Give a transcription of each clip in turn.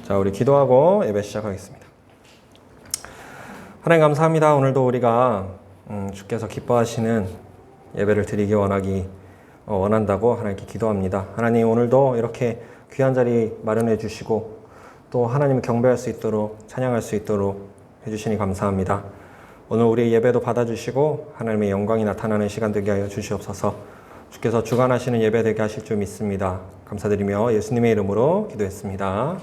자, 우리 기도하고 예배 시작하겠습니다. 하나님 감사합니다. 오늘도 우리가 주께서 기뻐하시는 예배를 드리기 원한다고 하나님께 기도합니다. 하나님, 오늘도 이렇게 귀한 자리 마련해 주시고 또 하나님을 경배할 수 있도록, 찬양할 수 있도록 해주시니 감사합니다. 오늘 우리 예배도 받아주시고 하나님의 영광이 나타나는 시간 되게 하여 주시옵소서. 주께서 주관하시는 예배 되게 하실 줄 믿습니다. 감사드리며 예수님의 이름으로 기도했습니다.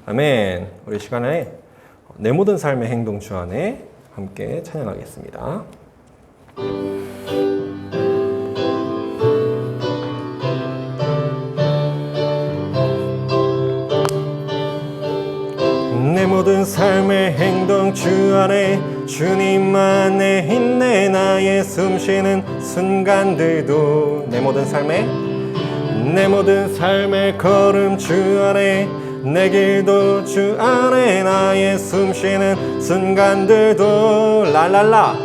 아멘. 우리 시간에 내 모든 삶의 행동 주 안에 함께 찬양하겠습니다. 내 모든 삶의 행동 주 안에 주님만의 힘내 나의 숨쉬는 순간들도 내 모든 삶의 걸음 주 안에 내 길도 주 안에 나의 숨쉬는 순간들도 라라라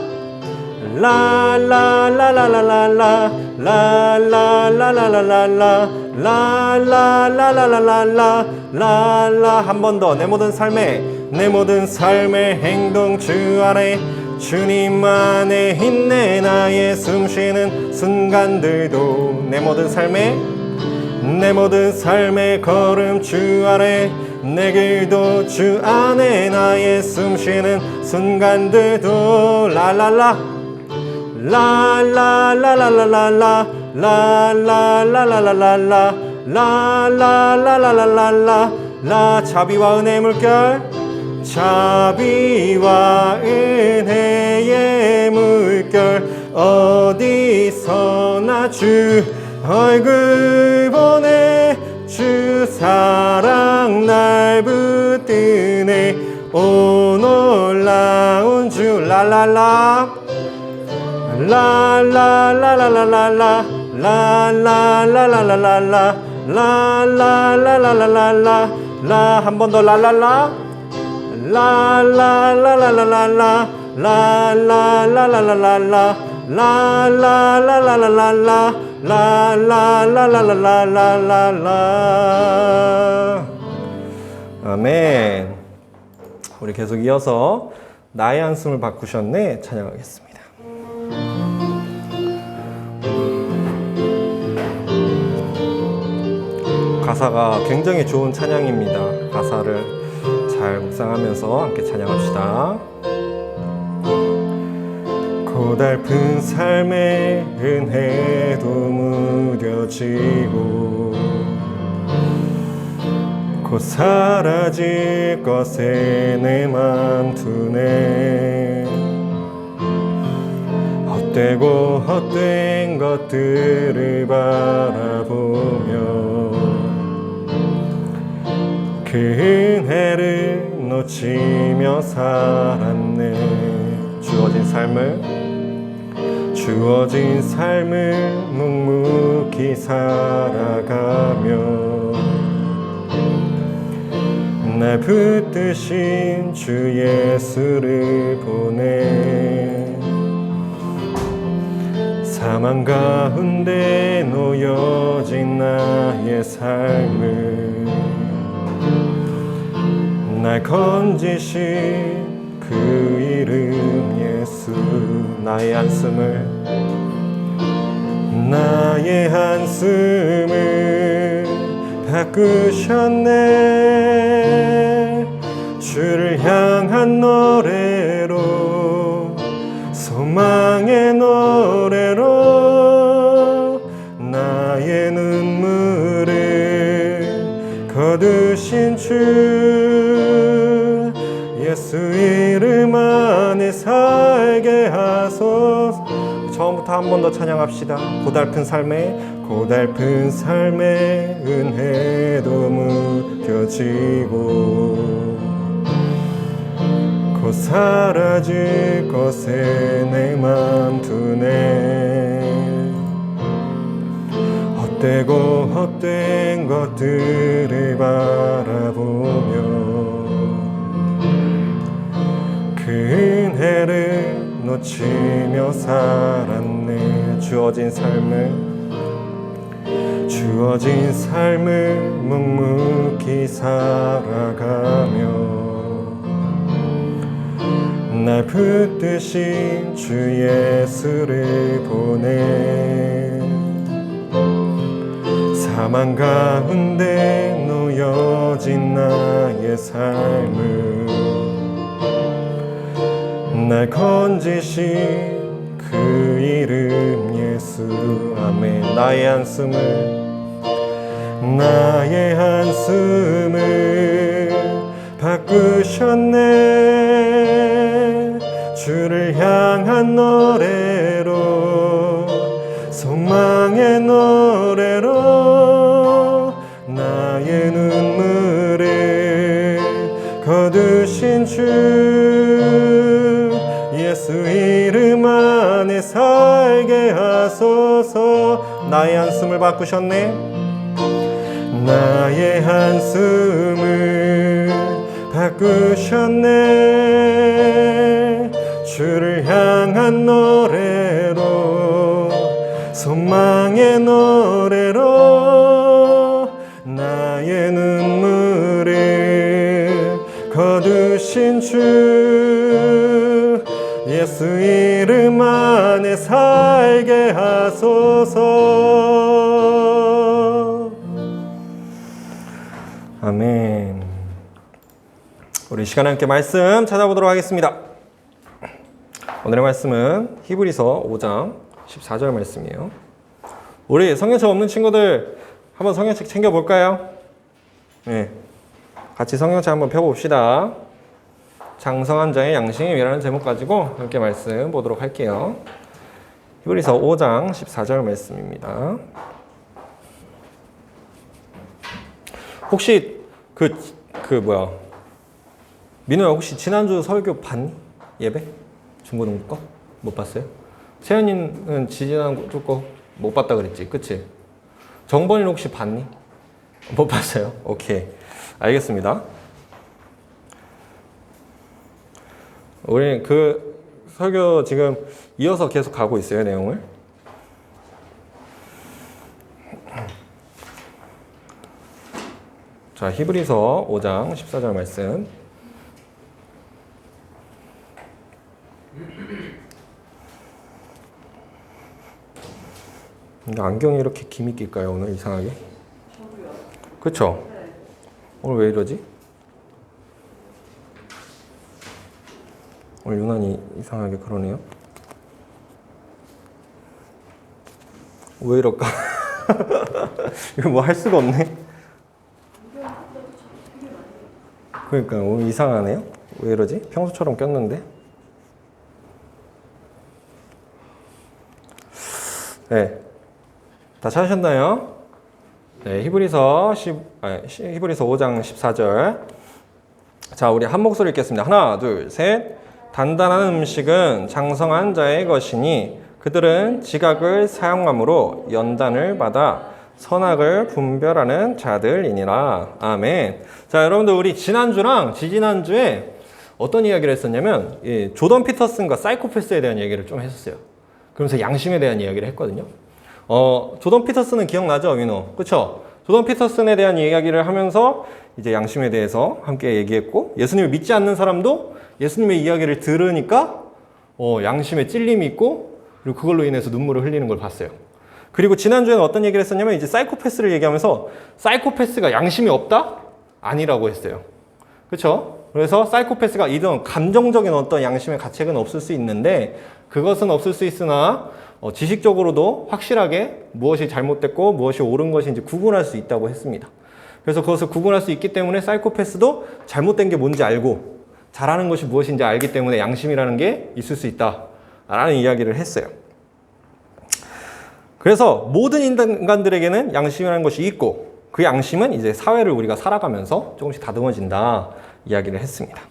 라라라라라라라 라라라라라라라 라라라라라라라 라라 한 번 더 내 모든 삶의 행동 주 안에 주님만의 힘내 나의 숨쉬는 순간들도 내 모든 삶의 걸음 주 안에 내 길도 주 안에 나의 숨쉬는 순간들도 라라라 라라라라라라라 라라라라라라라 라라라라라라라 라 자비와 은혜의 물결 자비와 은혜의 물결 어디서나 주 얼굴 보내 주 사랑 날 붙드네 오 놀라운 주 라라라 라라라라라라라 라라라라라라라 라라라라라라라 라 한 번 더 라라라 라라라라라라라 라라라라라라라 라라라라라라라 라라라라라라라 아멘. 우리 계속 이어서 나의 한숨을 바꾸셨네 찬양하겠습니다. 가사가 굉장히 좋은 찬양입니다. 가사를 잘 묵상하면서 함께 찬양합시다. 고달픈 삶의 은혜도 무뎌지고 곧 사라질 것에 내 맘 두네 헛되고 헛된 것들을 바라보며 그 은혜를 놓치며 살았네 주어진 삶을 묵묵히 살아가며 날 붙드신 주 예수를 보내 사망 가운데 놓여진 나의 삶을 날 건지신 그 이름 예수 나의 한숨을 바꾸셨네 주를 향한 노래로 소망의 노래로 나의 눈물을 거두신 주 예수 이름 안에 살게 하소서. 처음부터 한 번 더 찬양합시다. 고달픈 삶의 은혜도 무뎌지고 곧 사라질 것에 내 맘 두네 헛되고 헛된 것들을 바라보며 그 은혜를 놓치며 살았네 주어진 주어진 삶을 묵묵히 살아가며 날 붙드신 주 예수를 보내 사망 가운데 놓여진 나의 삶을 날 건지신 그 이름 예수 아멘. 나의 한숨을 바꾸셨네. 주를 향한 노래로 소망의 노래로 나의 눈물을 거두신 주 예수 이름 안에 살게 하소서. 나의 한숨을 바꾸셨네. 나의 한숨을 바꾸셨네. 주를 향한 노래로 소망의 노래로 나의 눈물을 거두신 주 예수 이름 안에 살게 하소서. 아멘. 우리 시간에 함께 말씀 찾아보도록 하겠습니다. 오늘의 말씀은 히브리서 5장 14절 말씀이에요. 우리 성경책 없는 친구들 한번 성경책 챙겨볼까요? 네, 같이 성경책 한번 펴봅시다. 장성한 자의 양심이라는 제목 가지고 함께 말씀 보도록 할게요. 히브리서 5장 14절 말씀입니다. 혹시 민호야 혹시 지난주 설교 봤니? 예배? 중고등부 거? 못 봤어요? 세연이는 지난주 거 못 봤다 그랬지, 그치? 정번이는 혹시 봤니? 못 봤어요? 오케이, 알겠습니다. 우리 그 설교 지금 이어서 계속 가고 있어요, 내용을. 자, 히브리서 5장 14절 말씀. 안경이 이렇게 김이 낄까요, 오늘 이상하게? 그쵸? 오늘 왜 이러지? 오늘 유난히 이상하게 그러네요. 왜 이럴까? 이거 뭐 할 수가 없네. 그러니까 오늘 이상하네요. 왜 이러지? 평소처럼 꼈는데. 네, 다 찾으셨나요? 네, 히브리서 5장 14절. 자, 우리 한 목소리 읽겠습니다. 하나, 둘, 셋. 단단한 음식은 장성한 자의 것이니 그들은 지각을 사용함으로 연단을 받아 선악을 분별하는 자들이니라. 아멘. 자, 여러분들 우리 지난주랑 지지난주에 어떤 이야기를 했었냐면 조던 피터슨과 사이코패스에 대한 얘기를 좀 했었어요. 그러면서 양심에 대한 이야기를 했거든요. 조던 피터슨은 기억나죠, 민호? 그쵸? 조던 피터슨에 대한 이야기를 하면서 이제 양심에 대해서 함께 얘기했고, 예수님을 믿지 않는 사람도 예수님의 이야기를 들으니까 양심에 찔림이 있고, 그리고 그걸로 인해서 눈물을 흘리는 걸 봤어요. 그리고 지난주에는 어떤 얘기를 했었냐면 이제 사이코패스를 얘기하면서 사이코패스가 양심이 없다? 아니라고 했어요. 그렇죠? 그래서 사이코패스가 이런 감정적인 어떤 양심의 가책은 없을 수 있는데 그것은 없을 수 있으나 지식적으로도 확실하게 무엇이 잘못됐고 무엇이 옳은 것인지 구분할 수 있다고 했습니다. 그래서 그것을 구분할 수 있기 때문에 사이코패스도 잘못된 게 뭔지 알고 잘하는 것이 무엇인지 알기 때문에 양심이라는 게 있을 수 있다라는 이야기를 했어요. 그래서 모든 인간들에게는 양심이라는 것이 있고 그 양심은 이제 사회를 우리가 살아가면서 조금씩 다듬어진다 이야기를 했습니다.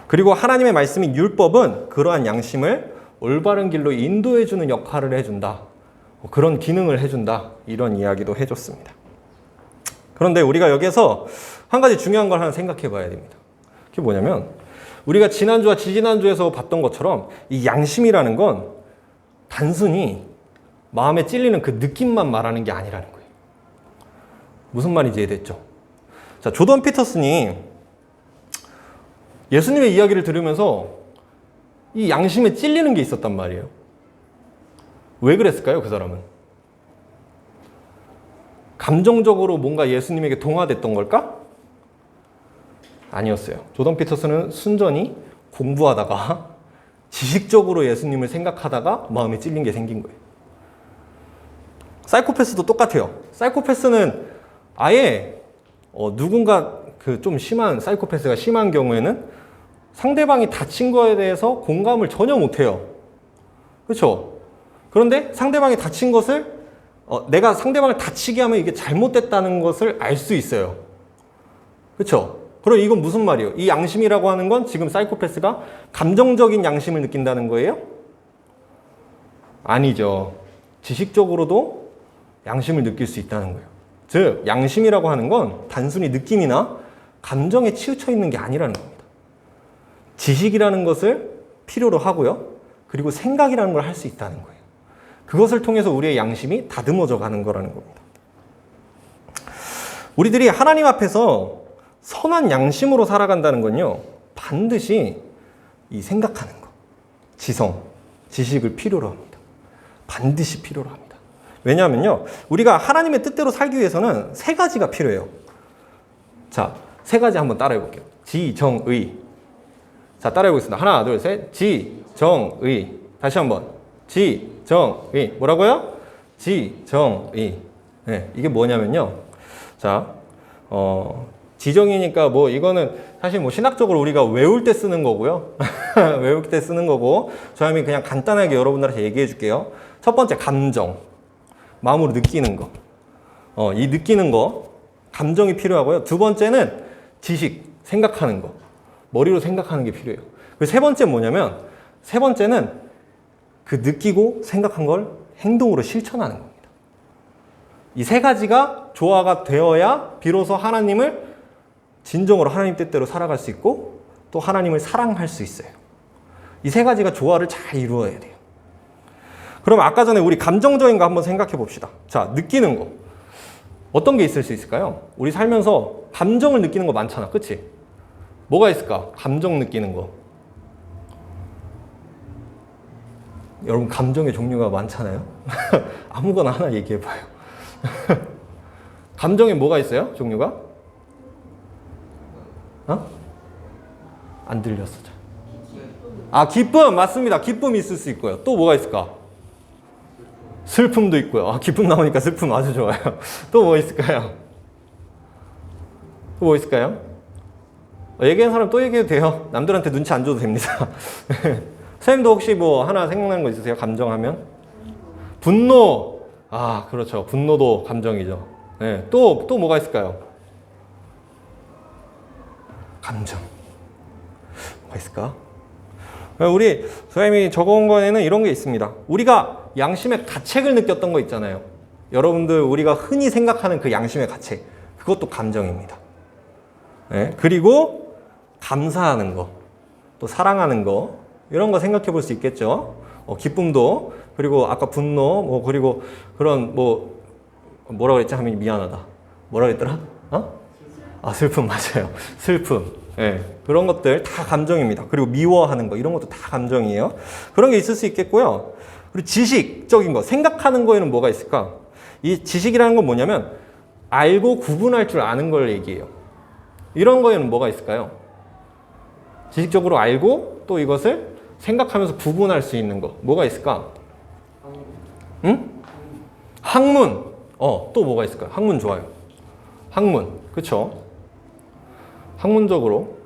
그리고 하나님의 말씀인 율법은 그러한 양심을 올바른 길로 인도해주는 역할을 해준다. 그런 기능을 해준다. 이런 이야기도 해줬습니다. 그런데 우리가 여기에서 한 가지 중요한 걸 하나 생각해 봐야 됩니다. 그게 뭐냐면 우리가 지난주와 지지난주에서 봤던 것처럼 이 양심이라는 건 단순히 마음에 찔리는 그 느낌만 말하는 게 아니라는 거예요. 무슨 말인지 이해됐죠? 자, 조던 피터슨이 예수님의 이야기를 들으면서 이 양심에 찔리는 게 있었단 말이에요. 왜 그랬을까요, 그 사람은? 감정적으로 뭔가 예수님에게 동화됐던 걸까? 아니었어요. 조던 피터슨은 순전히 공부하다가 지식적으로 예수님을 생각하다가 마음에 찔린 게 생긴 거예요. 사이코패스도 똑같아요. 사이코패스는 아예 누군가 그 좀 심한 사이코패스가 심한 경우에는 상대방이 다친 거에 대해서 공감을 전혀 못해요. 그렇죠? 그런데 상대방이 다친 것을 내가 상대방을 다치게 하면 이게 잘못됐다는 것을 알 수 있어요. 그렇죠? 그럼 이건 무슨 말이에요? 이 양심이라고 하는 건 지금 사이코패스가 감정적인 양심을 느낀다는 거예요? 아니죠. 지식적으로도 양심을 느낄 수 있다는 거예요. 즉, 양심이라고 하는 건 단순히 느낌이나 감정에 치우쳐 있는 게 아니라는 겁니다. 지식이라는 것을 필요로 하고요. 그리고 생각이라는 걸 할 수 있다는 거예요. 그것을 통해서 우리의 양심이 다듬어져 가는 거라는 겁니다. 우리들이 하나님 앞에서 선한 양심으로 살아간다는 건요, 반드시 이 생각하는 것, 지성, 지식을 필요로 합니다. 반드시 필요로 합니다. 왜냐하면요, 우리가 하나님의 뜻대로 살기 위해서는 세 가지가 필요해요. 자, 세 가지 한번 따라해 볼게요. 지, 정, 의. 자, 따라해 보겠습니다. 하나, 둘, 셋. 지, 정, 의. 다시 한번. 지, 정, 의. 뭐라고요? 지, 정, 의. 네, 이게 뭐냐면요. 자, 지정이니까 뭐 이거는 사실 뭐 신학적으로 우리가 외울 때 쓰는 거고요. 외울 때 쓰는 거고, 저희는 그냥 간단하게 여러분들한테 얘기해 줄게요. 첫 번째, 감정. 마음으로 느끼는 거. 이 느끼는 거, 감정이 필요하고요. 두 번째는 지식, 생각하는 거. 머리로 생각하는 게 필요해요. 그리고 세 번째는 뭐냐면, 세 번째는 그 느끼고 생각한 걸 행동으로 실천하는 겁니다. 이 세 가지가 조화가 되어야 비로소 하나님을 진정으로 하나님 뜻대로 살아갈 수 있고 또 하나님을 사랑할 수 있어요. 이 세 가지가 조화를 잘 이루어야 돼요. 그럼 아까 전에 우리 감정적인 거 한번 생각해 봅시다. 자, 느끼는 거. 어떤 게 있을 수 있을까요? 우리 살면서 감정을 느끼는 거 많잖아. 그치? 뭐가 있을까? 감정 느끼는 거. 여러분, 감정의 종류가 많잖아요. 아무거나 하나 얘기해 봐요. 감정에 뭐가 있어요? 종류가? 안 들렸어. 아, 기쁨. 맞습니다. 기쁨이 있을 수 있고요. 또 뭐가 있을까? 슬픔도 있고요. 아, 기쁨 나오니까 슬픔 아주 좋아요. 또 뭐 있을까요? 또 뭐 있을까요? 얘기하는 사람 또 얘기해도 돼요. 남들한테 눈치 안 줘도 됩니다. 선생님도 혹시 뭐 하나 생각나는 거 있으세요? 감정하면? 분노. 아, 그렇죠. 분노도 감정이죠. 네. 또 뭐가 있을까요? 감정. 뭐가 있을까? 우리 선생님이 적어온 거에는 이런 게 있습니다. 우리가 양심의 가책을 느꼈던 거 있잖아요. 여러분들 우리가 흔히 생각하는 그 양심의 가책, 그것도 감정입니다. 네. 그리고 감사하는 거, 또 사랑하는 거, 이런 거 생각해 볼 수 있겠죠. 기쁨도, 그리고 아까 분노, 뭐 그리고 그런 뭐 뭐라 그랬지? 하면 미안하다. 뭐라 그랬더라? 아, 슬픔. 맞아요. 슬픔. 예, 그런 것들 다 감정입니다. 그리고 미워하는 거, 이런 것도 다 감정이에요. 그런 게 있을 수 있겠고요. 그리고 지식적인 거, 생각하는 거에는 뭐가 있을까? 이 지식이라는 건 뭐냐면 알고 구분할 줄 아는 걸 얘기해요. 이런 거에는 뭐가 있을까요? 지식적으로 알고 또 이것을 생각하면서 구분할 수 있는 거, 뭐가 있을까? 응? 학문. 또 뭐가 있을까요? 학문 좋아요. 학문. 그쵸? 학문적으로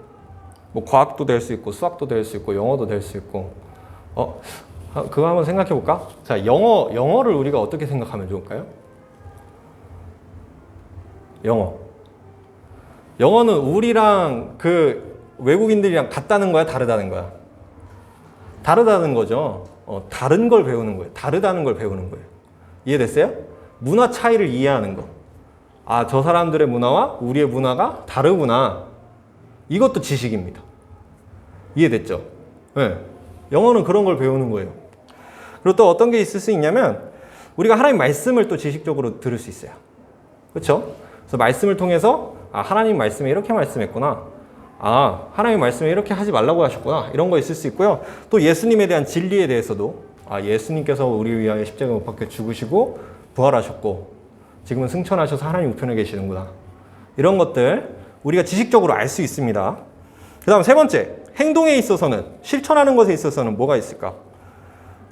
뭐 과학도 될 수 있고 수학도 될 수 있고 영어도 될 수 있고 그거 한번 생각해 볼까? 자, 영어를 우리가 어떻게 생각하면 좋을까요? 영어는 우리랑 그 외국인들이랑 같다는 거야, 다르다는 거야? 다르다는 거죠. 다른 걸 배우는 거예요. 다르다는 걸 배우는 거예요. 이해됐어요? 문화 차이를 이해하는 거. 아, 저 사람들의 문화와 우리의 문화가 다르구나. 이것도 지식입니다. 이해됐죠? 네. 영어는 그런 걸 배우는 거예요. 그리고 또 어떤 게 있을 수 있냐면 우리가 하나님 말씀을 또 지식적으로 들을 수 있어요. 그렇죠? 그래서 말씀을 통해서 하나님 말씀에 이렇게 말씀했구나. 하나님 말씀에 이렇게 하지 말라고 하셨구나. 이런 거 있을 수 있고요. 또 예수님에 대한 진리에 대해서도 예수님께서 우리 위하여 십자가 못 박혀 죽으시고 부활하셨고 지금은 승천하셔서 하나님 우편에 계시는구나. 이런 것들 우리가 지식적으로 알 수 있습니다. 그 다음 세 번째, 행동에 있어서는, 실천하는 것에 있어서는 뭐가 있을까?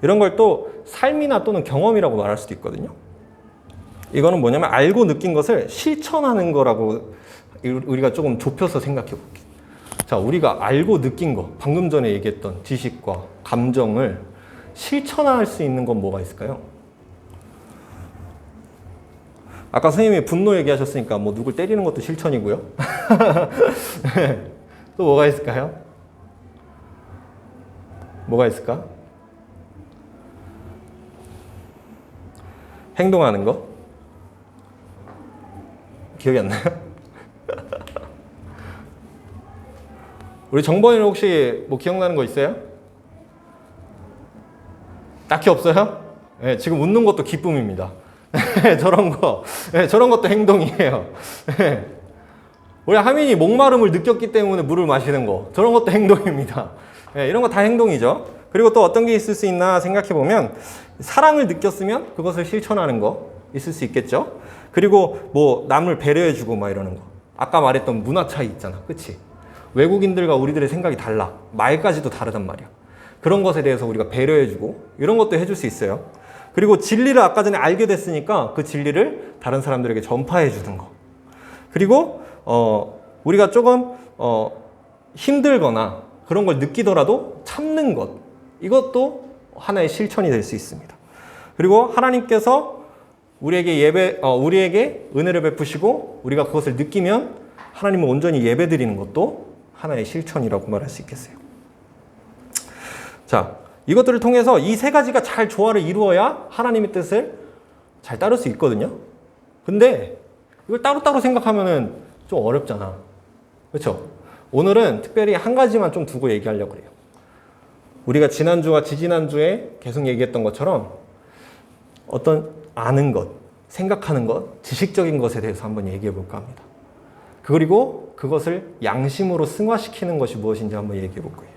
이런 걸 또 삶이나 또는 경험이라고 말할 수도 있거든요. 이거는 뭐냐면 알고 느낀 것을 실천하는 거라고 우리가 조금 좁혀서 생각해 볼게요. 자, 우리가 알고 느낀 거, 방금 전에 얘기했던 지식과 감정을 실천할 수 있는 건 뭐가 있을까요? 아까 선생님이 분노 얘기하셨으니까 뭐 누굴 때리는 것도 실천이고요. 또 뭐가 있을까요? 뭐가 있을까? 행동하는 거? 기억이 안 나요? 우리 정보에는 혹시 뭐 기억나는 거 있어요? 딱히 없어요? 네, 지금 웃는 것도 기쁨입니다. 저런 것도 행동이에요. 우리 하민이 목마름을 느꼈기 때문에 물을 마시는 거, 저런 것도 행동입니다. 이런 거 다 행동이죠. 그리고 또 어떤 게 있을 수 있나 생각해 보면 사랑을 느꼈으면 그것을 실천하는 거 있을 수 있겠죠. 그리고 뭐 남을 배려해주고 막 이러는 거. 아까 말했던 문화 차이 있잖아, 그치? 외국인들과 우리들의 생각이 달라. 말까지도 다르단 말이야. 그런 것에 대해서 우리가 배려해주고 이런 것도 해줄 수 있어요. 그리고 진리를 아까 전에 알게 됐으니까 그 진리를 다른 사람들에게 전파해 주는 거. 그리고 우리가 조금 힘들거나 그런 걸 느끼더라도 참는 것. 이것도 하나의 실천이 될 수 있습니다. 그리고 하나님께서 우리에게 은혜를 베푸시고 우리가 그것을 느끼면 하나님을 온전히 예배드리는 것도 하나의 실천이라고 말할 수 있겠어요. 자, 이것들을 통해서 이 세 가지가 잘 조화를 이루어야 하나님의 뜻을 잘 따를 수 있거든요. 근데 이걸 따로따로 생각하면은 좀 어렵잖아. 그렇죠? 오늘은 특별히 한 가지만 좀 두고 얘기하려고 그래요. 우리가 지난주와 지지난주에 계속 얘기했던 것처럼 어떤 아는 것, 생각하는 것, 지식적인 것에 대해서 한번 얘기해 볼까 합니다. 그리고 그것을 양심으로 승화시키는 것이 무엇인지 한번 얘기해 볼 거예요.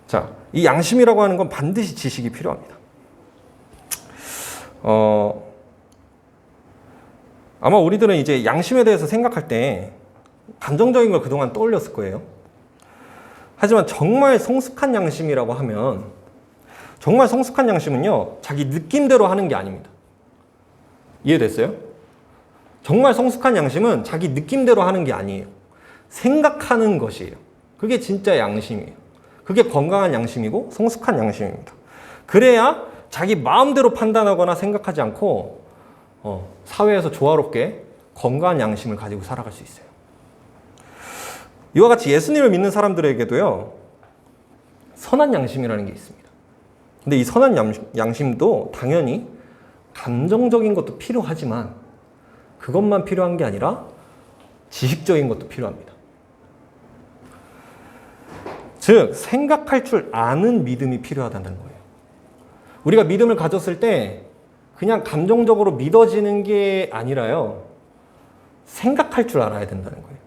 자, 이 양심이라고 하는 건 반드시 지식이 필요합니다. 아마 우리들은 이제 양심에 대해서 생각할 때 감정적인 걸 그동안 떠올렸을 거예요. 하지만 정말 성숙한 양심이라고 하면 정말 성숙한 양심은요, 자기 느낌대로 하는 게 아닙니다. 이해됐어요? 정말 성숙한 양심은 자기 느낌대로 하는 게 아니에요. 생각하는 것이에요. 그게 진짜 양심이에요. 그게 건강한 양심이고 성숙한 양심입니다. 그래야 자기 마음대로 판단하거나 생각하지 않고 사회에서 조화롭게 건강한 양심을 가지고 살아갈 수 있어요. 이와 같이 예수님을 믿는 사람들에게도요, 선한 양심이라는 게 있습니다. 근데 이 선한 양심도 당연히 감정적인 것도 필요하지만 그것만 필요한 게 아니라 지식적인 것도 필요합니다. 즉, 생각할 줄 아는 믿음이 필요하다는 거예요. 우리가 믿음을 가졌을 때 그냥 감정적으로 믿어지는 게 아니라요, 생각할 줄 알아야 된다는 거예요.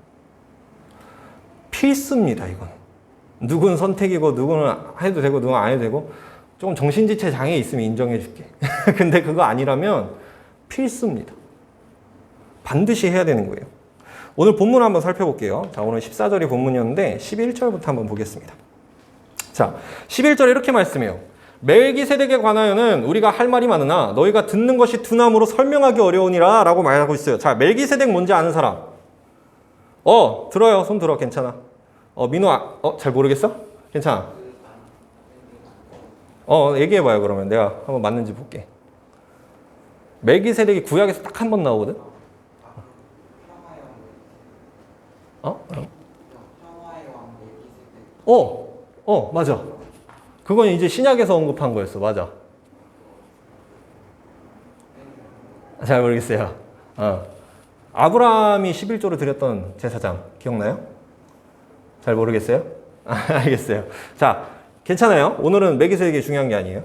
필수입니다, 이건. 누군 선택이고 누구는 해도 되고 누구는 안 해도 되고 조금 정신지체 장애 있으면 인정해 줄게. 근데 그거 아니라면 필수입니다. 반드시 해야 되는 거예요. 오늘 본문 한번 살펴볼게요. 자, 오늘 14절이 본문이었는데 11절부터 한번 보겠습니다. 자, 11절에 이렇게 말씀해요. 멜기세덱에 관하여는 우리가 할 말이 많으나 너희가 듣는 것이 둔함으로 설명하기 어려우니라 라고 말하고 있어요. 자, 멜기세덱 뭔지 아는 사람? 들어요. 손 들어. 괜찮아. 민호아, 잘 모르겠어? 괜찮아. 얘기해봐요. 그러면 내가 한번 맞는지 볼게. 멜기세덱이 구약에서 딱 한 번 나오거든? 맞아. 그건 이제 신약에서 언급한 거였어. 맞아. 잘 모르겠어요. 아브라함이 11조를 드렸던 제사장 기억나요? 잘 모르겠어요? 알겠어요. 자, 괜찮아요. 오늘은 멜기세덱이 중요한 게 아니에요.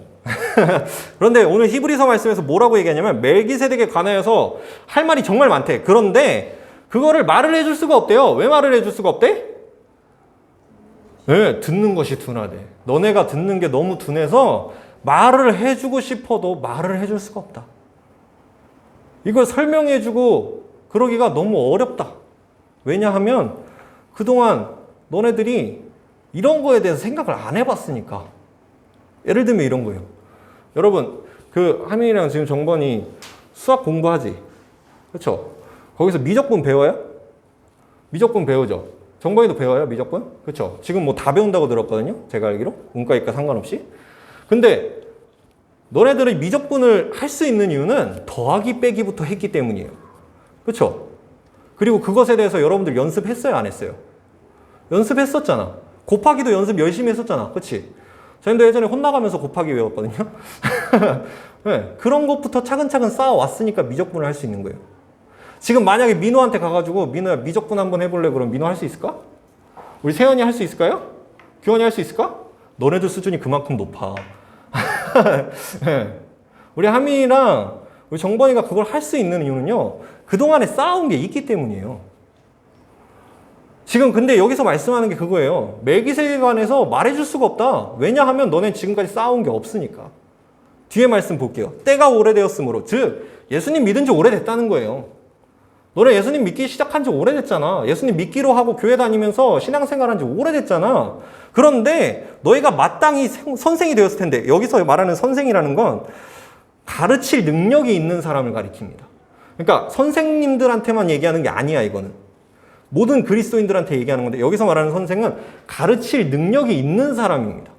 그런데 오늘 히브리서 말씀에서 뭐라고 얘기하냐면 멜기세덱에 관하여서 할 말이 정말 많대. 그런데 그거를 말을 해줄 수가 없대요. 왜 말을 해줄 수가 없대? 네, 듣는 것이 둔하대. 너네가 듣는 게 너무 둔해서 말을 해주고 싶어도 말을 해줄 수가 없다. 이걸 설명해주고 그러기가 너무 어렵다. 왜냐하면 그동안 너네들이 이런 거에 대해서 생각을 안 해봤으니까. 예를 들면 이런 거예요. 여러분, 그 하민이랑 지금 정번이 수학 공부하지? 그렇죠? 거기서 미적분 배워요? 미적분 배우죠? 정번이도 배워요? 미적분? 그렇죠? 지금 뭐 다 배운다고 들었거든요? 제가 알기로? 문과, 이과 상관없이. 근데 너네들이 미적분을 할 수 있는 이유는 더하기 빼기부터 했기 때문이에요. 그렇죠? 그리고 그것에 대해서 여러분들 연습했어요? 안 했어요? 연습했었잖아. 곱하기도 연습 열심히 했었잖아. 그치? 저희도 예전에 혼나가면서 곱하기 외웠거든요. 네, 그런 것부터 차근차근 쌓아왔으니까 미적분을 할 수 있는 거예요. 지금 만약에 민호한테 가가지고 민호야 미적분 한번 해볼래? 그럼 민호 할 수 있을까? 우리 세연이 할 수 있을까요? 규원이 할 수 있을까? 너네들 수준이 그만큼 높아. 네. 우리 하민이랑 우리 정번이가 그걸 할 수 있는 이유는요. 그동안에 쌓아온 게 있기 때문이에요. 지금 근데 여기서 말씀하는 게 그거예요. 멜기세덱에 관해서 말해줄 수가 없다. 왜냐하면 너네 지금까지 쌓아온 게 없으니까. 뒤에 말씀 볼게요. 때가 오래되었으므로. 즉 예수님 믿은 지 오래됐다는 거예요. 너네 예수님 믿기 시작한 지 오래됐잖아. 예수님 믿기로 하고 교회 다니면서 신앙생활한 지 오래됐잖아. 그런데 너희가 마땅히 선생이 되었을 텐데 여기서 말하는 선생이라는 건 가르칠 능력이 있는 사람을 가리킵니다. 그러니까 선생님들한테만 얘기하는 게 아니야 이거는. 모든 그리스도인들한테 얘기하는 건데 여기서 말하는 선생은 가르칠 능력이 있는 사람입니다.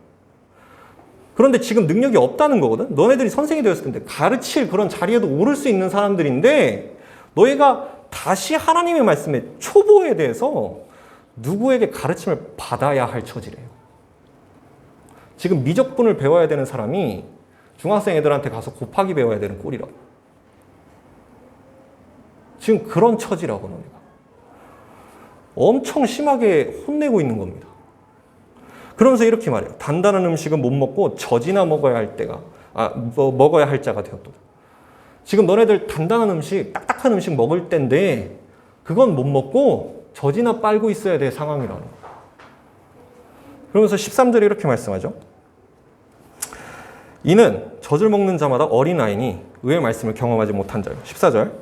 그런데 지금 능력이 없다는 거거든. 너네들이 선생이 되었을 텐데 가르칠 그런 자리에도 오를 수 있는 사람들인데 너희가 다시 하나님의 말씀의 초보에 대해서 누구에게 가르침을 받아야 할 처지래요. 지금 미적분을 배워야 되는 사람이 중학생 애들한테 가서 곱하기 배워야 되는 꼴이라고. 지금 그런 처지라고 너희가. 엄청 심하게 혼내고 있는 겁니다. 그러면서 이렇게 말해요. 단단한 음식은 못 먹고 젖이나 먹어야 할 때가 먹어야 할 자가 되었도다. 지금 너네들 단단한 음식, 딱딱한 음식 먹을 때인데 그건 못 먹고 젖이나 빨고 있어야 될 상황이라는 거예요. 그러면서 13절에 이렇게 말씀하죠. 이는 젖을 먹는 자마다 어린아이니 의의 말씀을 경험하지 못한 자요. 14절.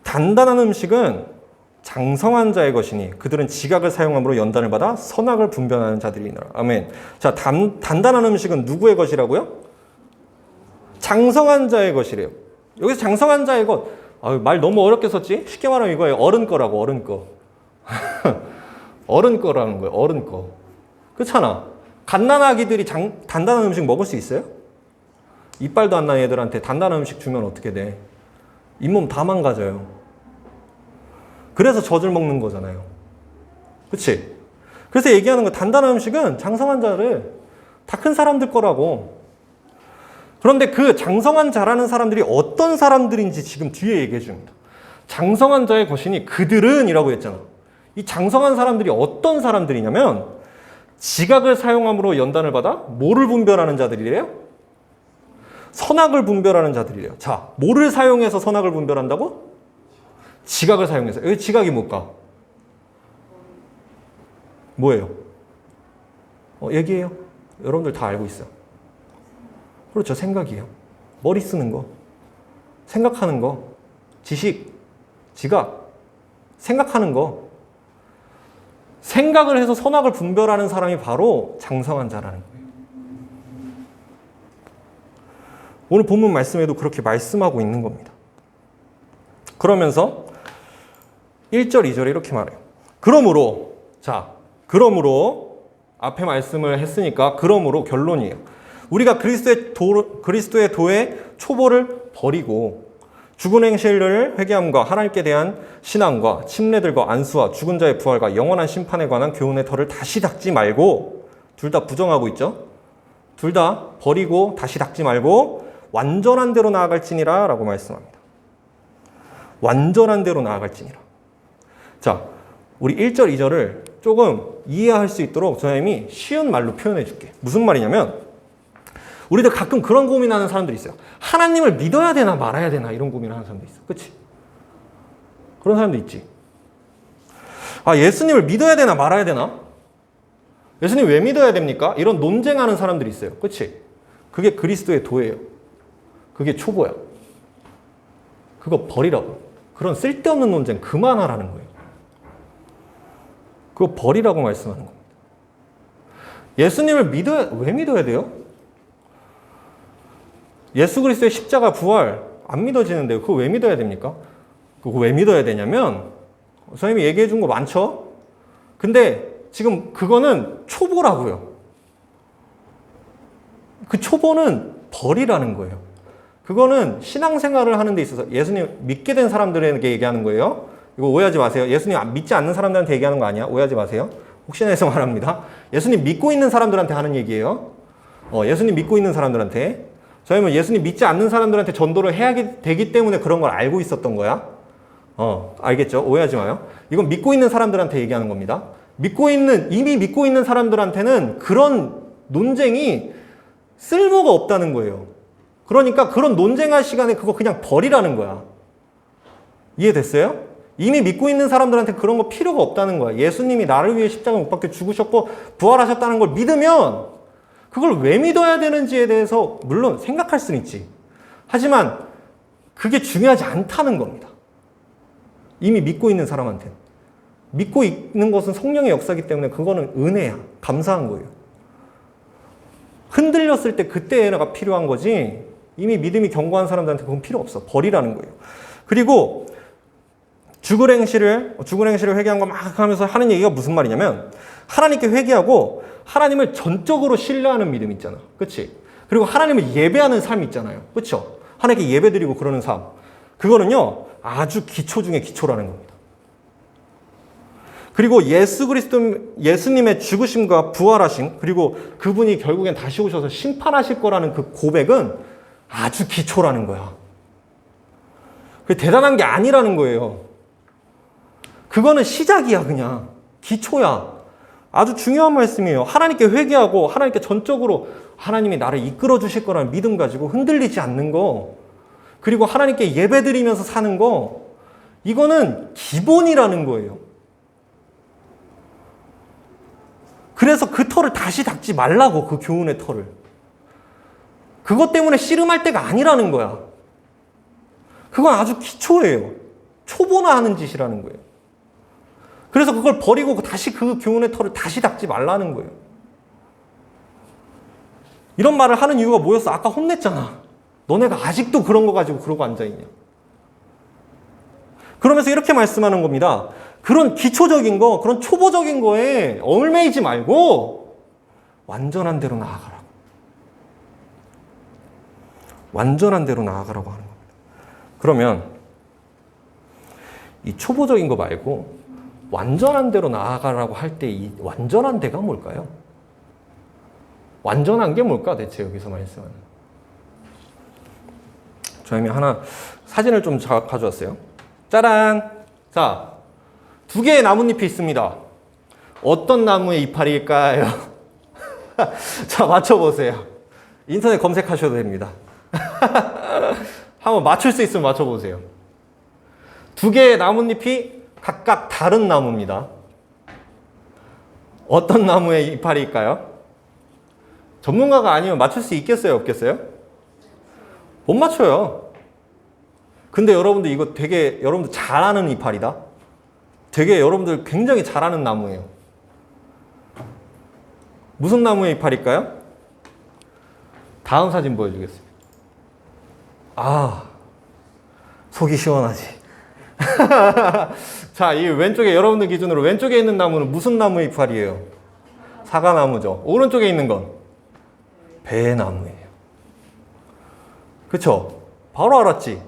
단단한 음식은 장성한 자의 것이니 그들은 지각을 사용함으로 연단을 받아 선악을 분별하는 자들이니라. 아멘. 자, 단단한 음식은 누구의 것이라고요? 장성한 자의 것이래요. 여기서 장성한 자의 것, 말 너무 어렵게 썼지? 쉽게 말하면 이거예요. 어른 거라고, 어른 거. 어른 거라는 거예요, 어른 거. 그렇잖아. 갓난아기들이 단단한 음식 먹을 수 있어요? 이빨도 안 난 애들한테 단단한 음식 주면 어떻게 돼? 잇몸 다 망가져요. 그래서 젖을 먹는 거잖아요. 그치? 그래서 얘기하는 거 단단한 음식은 장성한 자를 다 큰 사람들 거라고. 그런데 그 장성한 자라는 사람들이 어떤 사람들인지 지금 뒤에 얘기해 줍니다. 장성한 자의 것이니 그들은 이라고 했잖아. 이 장성한 사람들이 어떤 사람들이냐면 지각을 사용함으로 연단을 받아 뭐를 분별하는 자들이래요? 선악을 분별하는 자들이래요. 자, 뭐를 사용해서 선악을 분별한다고? 지각을 사용해서. 여기 지각이 뭘까? 뭐예요? 얘기해요. 여러분들 다 알고 있어요. 그렇죠. 생각이에요. 머리 쓰는 거. 생각하는 거. 지식. 지각. 생각하는 거. 생각을 해서 선악을 분별하는 사람이 바로 장성한 자라는 거예요. 오늘 본문 말씀에도 그렇게 말씀하고 있는 겁니다. 그러면서 1절, 2절에 이렇게 말해요. 그러므로 앞에 말씀을 했으니까 그러므로 결론이에요. 우리가 그리스도의 도의 초보를 버리고 죽은 행실을 회개함과 하나님께 대한 신앙과 침례들과 안수와 죽은 자의 부활과 영원한 심판에 관한 교훈의 털을 다시 닦지 말고, 둘 다 부정하고 있죠. 둘 다 버리고 다시 닦지 말고 완전한 대로 나아갈지니라 라고 말씀합니다. 완전한 대로 나아갈지니라. 자, 우리 1절, 2절을 조금 이해할 수 있도록 선생님이 쉬운 말로 표현해 줄게. 무슨 말이냐면 우리도 가끔 그런 고민하는 사람들이 있어요. 하나님을 믿어야 되나 말아야 되나 이런 고민하는 사람도 있어. 그치? 그런 사람도 있지. 아, 예수님을 믿어야 되나 말아야 되나? 예수님 왜 믿어야 됩니까? 이런 논쟁하는 사람들이 있어요. 그치? 그게 그리스도의 도예요. 그게 초보야. 그거 버리라고. 그런 쓸데없는 논쟁 그만하라는 거예요. 그거 버리라고 말씀하는 겁니다. 예수님을 왜 믿어야 돼요? 예수 그리스도의 십자가 부활 안 믿어지는데요. 그거 왜 믿어야 됩니까? 그거 왜 믿어야 되냐면 선생님이 얘기해 준 거 많죠? 근데 지금 그거는 초보라고요. 그 초보는 버리라는 거예요. 그거는 신앙생활을 하는 데 있어서 예수님 믿게 된 사람들에게 얘기하는 거예요. 이거 오해하지 마세요. 예수님 믿지 않는 사람들한테 얘기하는 거 아니야. 오해하지 마세요. 혹시나 해서 말합니다. 예수님 믿고 있는 사람들한테 하는 얘기예요. 예수님 믿고 있는 사람들한테. 저희는 예수님 믿지 않는 사람들한테 전도를 해야 되기 때문에 그런 걸 알고 있었던 거야. 알겠죠? 오해하지 마요. 이건 믿고 있는 사람들한테 얘기하는 겁니다. 이미 믿고 있는 사람들한테는 그런 논쟁이 쓸모가 없다는 거예요. 그러니까 그런 논쟁할 시간에 그거 그냥 버리라는 거야. 이해됐어요? 이미 믿고 있는 사람들한테 그런 거 필요가 없다는 거야. 예수님이 나를 위해 십자가 못 박혀 죽으셨고 부활하셨다는 걸 믿으면 그걸 왜 믿어야 되는지에 대해서 물론 생각할 수는 있지. 하지만 그게 중요하지 않다는 겁니다. 이미 믿고 있는 사람한테는. 믿고 있는 것은 성령의 역사이기 때문에 그거는 은혜야. 감사한 거예요. 흔들렸을 때 그때 은혜가 필요한 거지 이미 믿음이 견고한 사람들한테 그건 필요 없어. 버리라는 거예요. 그리고 죽을 행실을 회개한 거 막 하면서 하는 얘기가 무슨 말이냐면 하나님께 회개하고 하나님을 전적으로 신뢰하는 믿음 있잖아. 그치? 그리고 하나님을 예배하는 삶 있잖아요. 그쵸? 하나님께 예배드리고 그러는 삶. 그거는요 아주 기초 중에 기초라는 겁니다. 그리고 예수님의 죽으심과 부활하심, 그리고 그분이 결국엔 다시 오셔서 심판하실 거라는 그 고백은 아주 기초라는 거야. 그게 대단한 게 아니라는 거예요. 그거는 시작이야, 그냥. 기초야. 아주 중요한 말씀이에요. 하나님께 회개하고 하나님께 전적으로 하나님이 나를 이끌어 주실 거라는 믿음 가지고 흔들리지 않는 거, 그리고 하나님께 예배드리면서 사는 거, 이거는 기본이라는 거예요. 그래서 그 털을 다시 닦지 말라고, 그 교훈의 털을. 그것 때문에 씨름할 때가 아니라는 거야. 그건 아주 기초예요. 초보나 하는 짓이라는 거예요. 그래서 그걸 버리고 다시 그 교훈의 털을 다시 닦지 말라는 거예요. 이런 말을 하는 이유가 뭐였어? 아까 혼냈잖아. 너네가 아직도 그런 거 가지고 그러고 앉아있냐. 그러면서 이렇게 말씀하는 겁니다. 그런 기초적인 거, 그런 초보적인 거에 얽매이지 말고 완전한 대로 나아가라고. 완전한 대로 나아가라고 하는 겁니다. 그러면 이 초보적인 거 말고 완전한 대로 나아가라고 할 때 이 완전한 데가 뭘까요? 완전한 게 뭘까 대체 여기서 말씀하는. 저희가 하나 사진을 좀 가져왔어요. 짜란! 자, 2개의 나뭇잎이 있습니다. 어떤 나무의 이파리일까요? 자, 맞춰보세요. 인터넷 검색하셔도 됩니다. 한번 맞출 수 있으면 맞춰보세요. 2개의 나뭇잎이 각각 다른 나무입니다. 어떤 나무의 이파리일까요? 전문가가 아니면 맞출 수 있겠어요? 없겠어요? 못 맞춰요. 근데 여러분들 이거 되게 여러분들 잘 아는 이파리다. 되게 여러분들 굉장히 잘 아는 나무예요. 무슨 나무의 이파리일까요? 다음 사진 보여주겠습니다. 아, 속이 시원하지. 자, 이 왼쪽에 여러분들 기준으로 왼쪽에 있는 나무는 무슨 나무의 이파리예요? 사과나무죠. 오른쪽에 있는 건 배나무예요. 그쵸? 바로 알았지?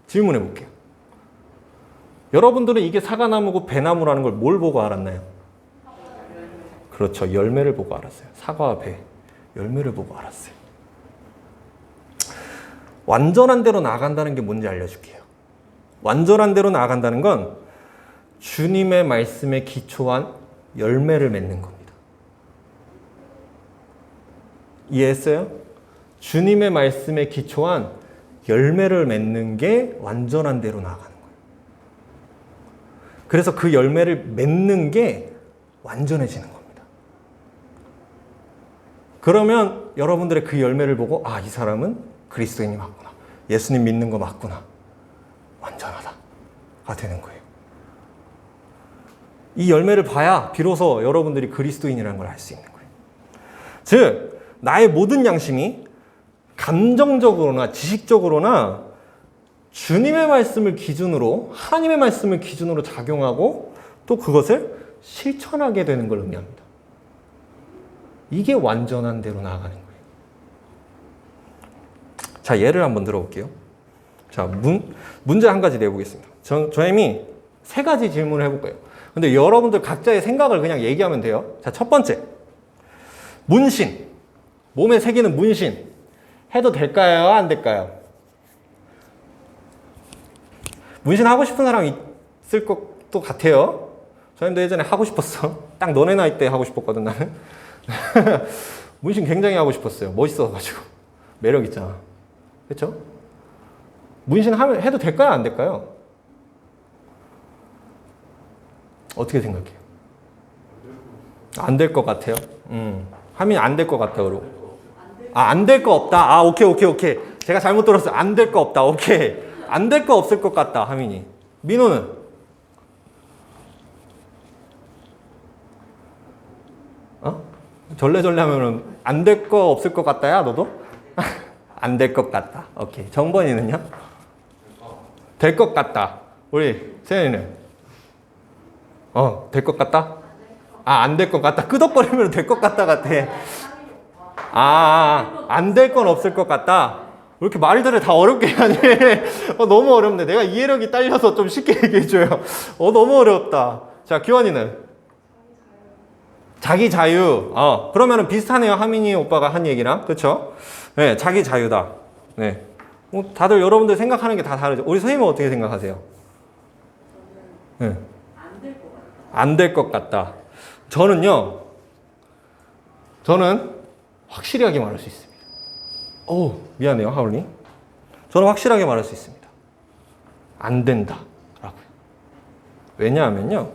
질문해 볼게요. 여러분들은 이게 사과나무고 배나무라는 걸 뭘 보고 알았나요? 그렇죠. 열매를 보고 알았어요. 사과와 배. 열매를 보고 알았어요. 완전한 대로 나아간다는 게 뭔지 알려줄게요. 완전한 대로 나아간다는 건 주님의 말씀에 기초한 열매를 맺는 겁니다. 이해했어요? 주님의 말씀에 기초한 열매를 맺는 게 완전한 대로 나아가는 거예요. 그래서 그 열매를 맺는 게 완전해지는 겁니다. 그러면 여러분들의 그 열매를 보고 아, 이 사람은 그리스도인이 맞구나. 예수님 믿는 거 맞구나. 완전하다가 되는 거예요. 이 열매를 봐야 비로소 여러분들이 그리스도인이라는 걸 알 수 있는 거예요. 즉, 나의 모든 양심이 감정적으로나 지식적으로나 주님의 말씀을 기준으로, 하나님의 말씀을 기준으로 작용하고 또 그것을 실천하게 되는 걸 의미합니다. 이게 완전한 대로 나아가는 거예요. 자, 예를 한번 들어볼게요. 자, 문제 한 가지 내보겠습니다. 저님이 세 가지 질문을 해볼 거예요. 근데 여러분들 각자의 생각을 그냥 얘기하면 돼요. 자, 첫 번째. 문신. 몸에 새기는 문신. 해도 될까요? 안 될까요? 문신 하고 싶은 사람 있을 것도 같아요. 저희도 예전에 하고 싶었어. 딱 너네 나이 때 하고 싶었거든, 나는. 문신 굉장히 하고 싶었어요. 멋있어가지고. 매력 있잖아. 그렇죠? 문신 해도 될까요? 안 될까요? 어떻게 생각해요? 안 될 것 같아요? 하면 안 될 것 같다, 그러고. 아, 안 될 거 없다. 아, 오케이. 제가 잘못 들었어요. 안 될 거 없다. 오케이. 안 될 거 없을 것 같다, 하민이. 민호는? 절레절레 하면은 안 될 거 없을 것 같다야, 너도? 안 될 것 같다. 오케이. 정번이는요? 될 것 같다. 우리 세연이는? 될 것 같다? 아, 안 될 것 같다. 끄덕거리면 될 것 같다 같아. 안 될 건 없을 것 같다. 왜 이렇게 말들을 다 어렵게 하니? 너무 어렵네. 내가 이해력이 딸려서 좀 쉽게 얘기해줘요. 너무 어렵다. 자, 기원이는? 자기 자유. 그러면은 비슷하네요. 하민이 오빠가 한 얘기랑. 그쵸? 네, 자기 자유다. 네. 다들 여러분들 생각하는 게 다 다르죠. 우리 선생님은 어떻게 생각하세요? 네. 안 될 것 같다. 저는 확실하게 말할 수 있습니다. 미안해요, 하울님. 저는 확실하게 말할 수 있습니다. 안 된다. 라고요. 왜냐하면요.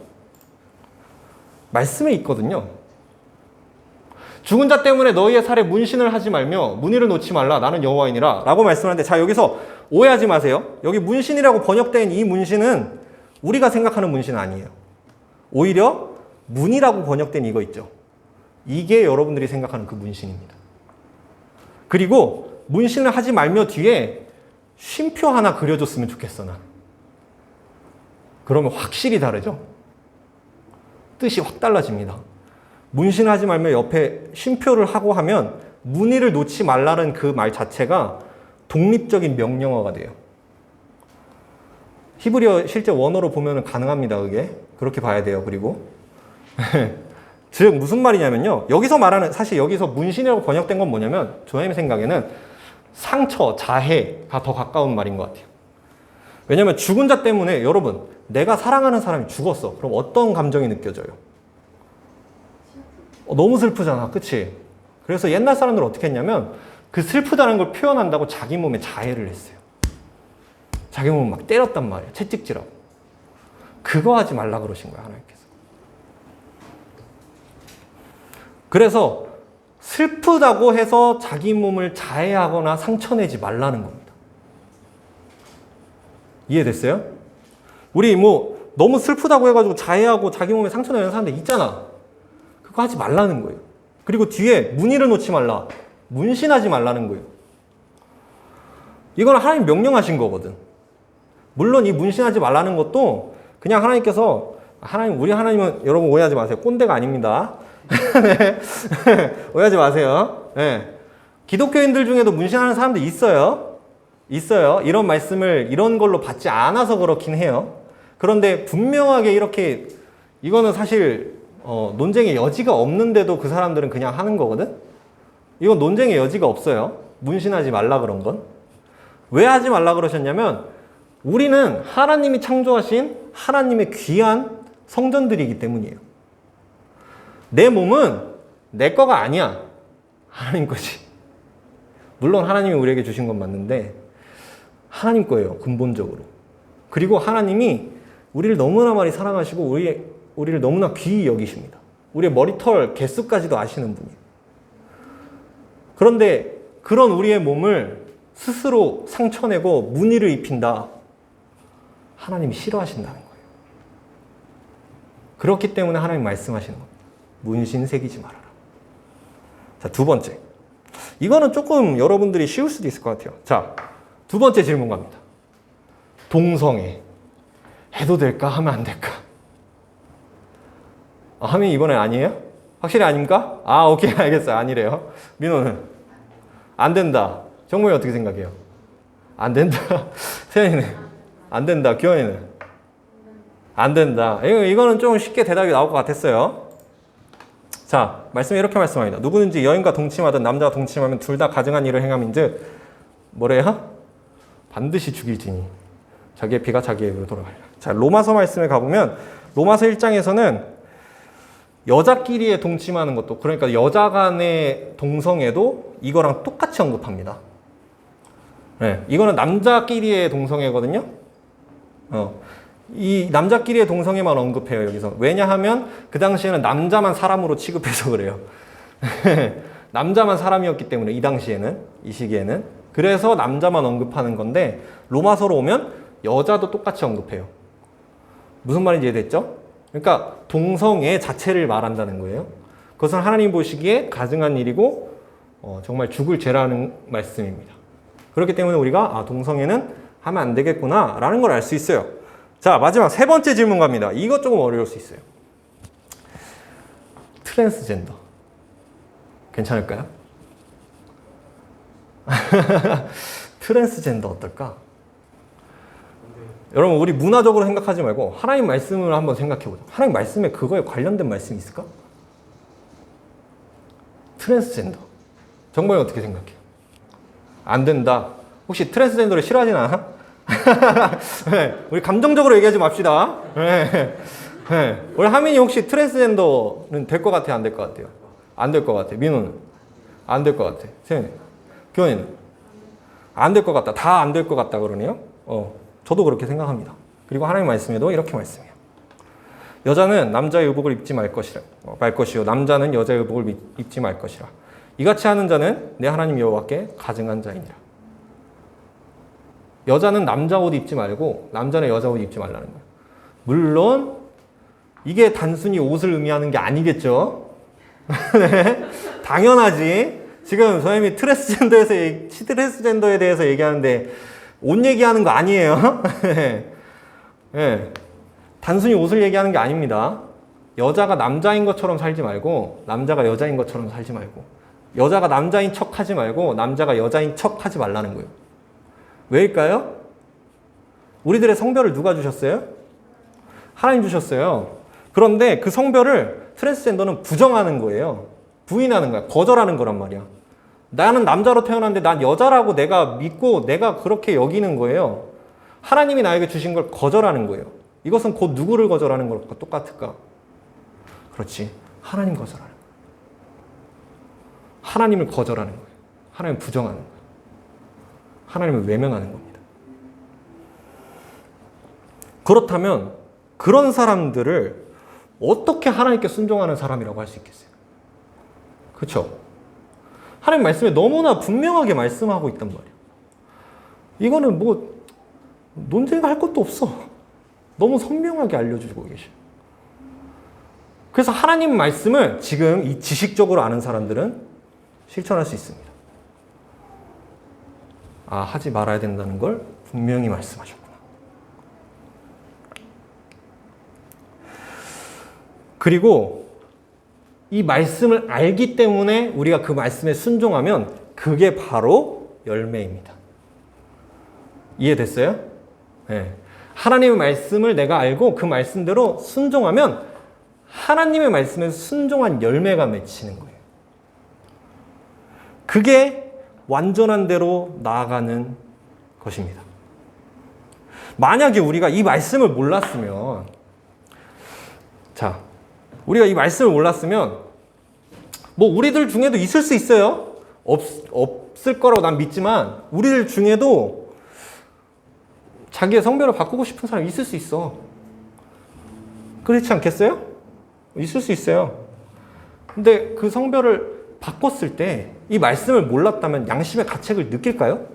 말씀에 있거든요. 죽은 자 때문에 너희의 살에 문신을 하지 말며 문의를 놓지 말라. 나는 여호와이니라. 라고 말씀하는데, 자, 여기서 오해하지 마세요. 여기 문신이라고 번역된 이 문신은 우리가 생각하는 문신 아니에요. 오히려 문이라고 번역된 이거 있죠. 이게 여러분들이 생각하는 그 문신입니다. 그리고 문신을 하지 말며 뒤에 쉼표 하나 그려줬으면 좋겠어, 난. 그러면 확실히 다르죠? 뜻이 확 달라집니다. 문신하지 말며 옆에 쉼표를 하고 하면 문의를 놓지 말라는 그 말 자체가 독립적인 명령어가 돼요. 히브리어 실제 원어로 보면 가능합니다, 그게. 그렇게 봐야 돼요, 그리고. 즉, 무슨 말이냐면요. 사실 여기서 문신이라고 번역된 건 뭐냐면, 저의 생각에는 상처, 자해가 더 가까운 말인 것 같아요. 왜냐면 죽은 자 때문에, 여러분, 내가 사랑하는 사람이 죽었어. 그럼 어떤 감정이 느껴져요? 너무 슬프잖아. 그치? 그래서 옛날 사람들은 어떻게 했냐면 그 슬프다는 걸 표현한다고 자기 몸에 자해를 했어요. 자기 몸을 막 때렸단 말이에요. 채찍질하고. 그거 하지 말라 그러신 거예요, 하나님께서. 그래서 슬프다고 해서 자기 몸을 자해하거나 상처내지 말라는 겁니다. 이해됐어요? 우리 너무 슬프다고 해가지고 자해하고 자기 몸에 상처내는 사람들 있잖아. 그거 하지 말라는 거예요. 그리고 뒤에 문의를 놓지 말라. 문신하지 말라는 거예요. 이건 하나님 명령하신 거거든. 물론 이 문신하지 말라는 것도 그냥 하나님께서, 우리 하나님은 여러분 오해하지 마세요. 꼰대가 아닙니다. 네. 오해하지 마세요. 네. 기독교인들 중에도 문신하는 사람들 있어요. 이런 말씀을 이런 걸로 받지 않아서 그렇긴 해요. 그런데 분명하게 이렇게, 이거는 사실 논쟁의 여지가 없는데도 그 사람들은 그냥 하는 거거든? 이건 논쟁의 여지가 없어요. 문신하지 말라 그런 건. 왜 하지 말라 그러셨냐면, 우리는 하나님이 창조하신 하나님의 귀한 성전들이기 때문이에요. 내 몸은 내 거가 아니야. 하나님 거지. 물론 하나님이 우리에게 주신 건 맞는데 하나님 거예요, 근본적으로. 그리고 하나님이 우리를 너무나 많이 사랑하시고 우리를 너무나 귀히 여기십니다. 우리의 머리털 개수까지도 아시는 분이에요. 그런데 그런 우리의 몸을 스스로 상처내고 문의를 입힌다. 하나님이 싫어하신다는 거예요. 그렇기 때문에 하나님 말씀하시는 겁니다. 문신 새기지 말아라. 자, 두 번째. 이거는 조금 여러분들이 쉬울 수도 있을 것 같아요. 자, 두 번째 질문 갑니다. 동성애. 해도 될까? 하면 안 될까? 하면 이번에 아니에요? 확실히 아닙니까? 오케이, 알겠어요. 아니래요. 민호는? 안 된다. 정모이 어떻게 생각해요? 안 된다. 세연이는? 안 된다. 규현이는? 안 된다. 이거는 좀 쉽게 대답이 나올 것 같았어요. 자, 말씀에 이렇게 말씀합니다. 누구든지 여인과 동침하든 남자와 동침하면 둘 다 가증한 일을 행함인즉 뭐래요? 반드시 죽일지니 자기의 피가 자기의 입으로 돌아가리라. 자, 로마서 말씀에 가보면 로마서 1장에서는 여자끼리의 동침하는 것도, 그러니까 여자 간의 동성애도 이거랑 똑같이 언급합니다. 네, 이거는 남자끼리의 동성애거든요. 이 남자끼리의 동성애만 언급해요, 여기서. 왜냐하면 그 당시에는 남자만 사람으로 취급해서 그래요. 남자만 사람이었기 때문에, 이 당시에는, 이 시기에는. 그래서 남자만 언급하는 건데 로마서로 오면 여자도 똑같이 언급해요. 무슨 말인지 이해됐죠? 그러니까 동성애 자체를 말한다는 거예요. 그것은 하나님 보시기에 가증한 일이고 정말 죽을 죄라는 말씀입니다. 그렇기 때문에 우리가 동성애는 하면 안 되겠구나 라는 걸 알 수 있어요. 자, 마지막 세 번째 질문 갑니다. 이것 조금 어려울 수 있어요. 트랜스젠더 괜찮을까요? 트랜스젠더 어떨까? 여러분, 우리 문화적으로 생각하지 말고 하나님 말씀을 한번 생각해보자. 하나님 말씀에 그거에 관련된 말씀이 있을까? 트랜스젠더. 정말 어떻게 생각해요? 안 된다. 혹시 트랜스젠더를 싫어하진 않아? 네, 우리 감정적으로 얘기하지 맙시다. 네, 네. 우리 하민이 혹시 트랜스젠더는 될 것 같아요? 안 될 것 같아요? 안 될 것 같아요. 민호는? 안 될 것 같아. 세연이? 교원이는? 안 될 것 같다. 다 안 될 것 같다 그러네요. 저도 그렇게 생각합니다. 그리고 하나님 말씀에도 이렇게 말씀해요. 여자는 남자의 의복을 입지 말 것이요 남자는 여자의 의복을 입지 말 것이라. 이같이 하는 자는 내 하나님 여호와께 가증한 자이니라. 여자는 남자 옷 입지 말고 남자는 여자 옷 입지 말라는 거예요. 물론 이게 단순히 옷을 의미하는 게 아니겠죠. 네, 당연하지. 지금 선생님이 트랜스젠더에 대해서 얘기하는데 옷 얘기하는 거 아니에요. 네. 단순히 옷을 얘기하는 게 아닙니다. 여자가 남자인 것처럼 살지 말고 남자가 여자인 것처럼 살지 말고 여자가 남자인 척 하지 말고 남자가 여자인 척 하지 말라는 거예요. 왜일까요? 우리들의 성별을 누가 주셨어요? 하나님 주셨어요. 그런데 그 성별을 트랜스젠더는 부정하는 거예요. 부인하는 거야. 거절하는 거란 말이야. 나는 남자로 태어났는데 난 여자라고 내가 믿고 내가 그렇게 여기는 거예요. 하나님이 나에게 주신 걸 거절하는 거예요. 이것은 곧 누구를 거절하는 것과 똑같을까? 그렇지. 하나님 거절하는 거예요. 하나님을 거절하는 거예요. 하나님을 부정하는 거예요. 하나님을 외면하는 겁니다. 그렇다면 그런 사람들을 어떻게 하나님께 순종하는 사람이라고 할 수 있겠어요? 그렇죠? 하나님 말씀에 너무나 분명하게 말씀하고 있단 말이에요. 이거는 뭐 논쟁할 것도 없어. 너무 선명하게 알려주고 계셔요. 그래서 하나님 말씀을 지금 이 지식적으로 아는 사람들은 실천할 수 있습니다. 하지 말아야 된다는 걸 분명히 말씀하셨구나. 그리고 이 말씀을 알기 때문에 우리가 그 말씀에 순종하면 그게 바로 열매입니다. 이해됐어요? 네. 하나님의 말씀을 내가 알고 그 말씀대로 순종하면 하나님의 말씀에 순종한 열매가 맺히는 거예요. 그게 완전한 대로 나아가는 것입니다. 만약에 우리가 이 말씀을 몰랐으면, 우리가 이 말씀을 몰랐으면, 뭐 우리들 중에도 있을 수 있어요. 없을 거라고 난 믿지만 우리들 중에도 자기의 성별을 바꾸고 싶은 사람이 있을 수 있어. 그렇지 않겠어요? 있을 수 있어요. 근데 그 성별을 바꿨을 때 이 말씀을 몰랐다면 양심의 가책을 느낄까요?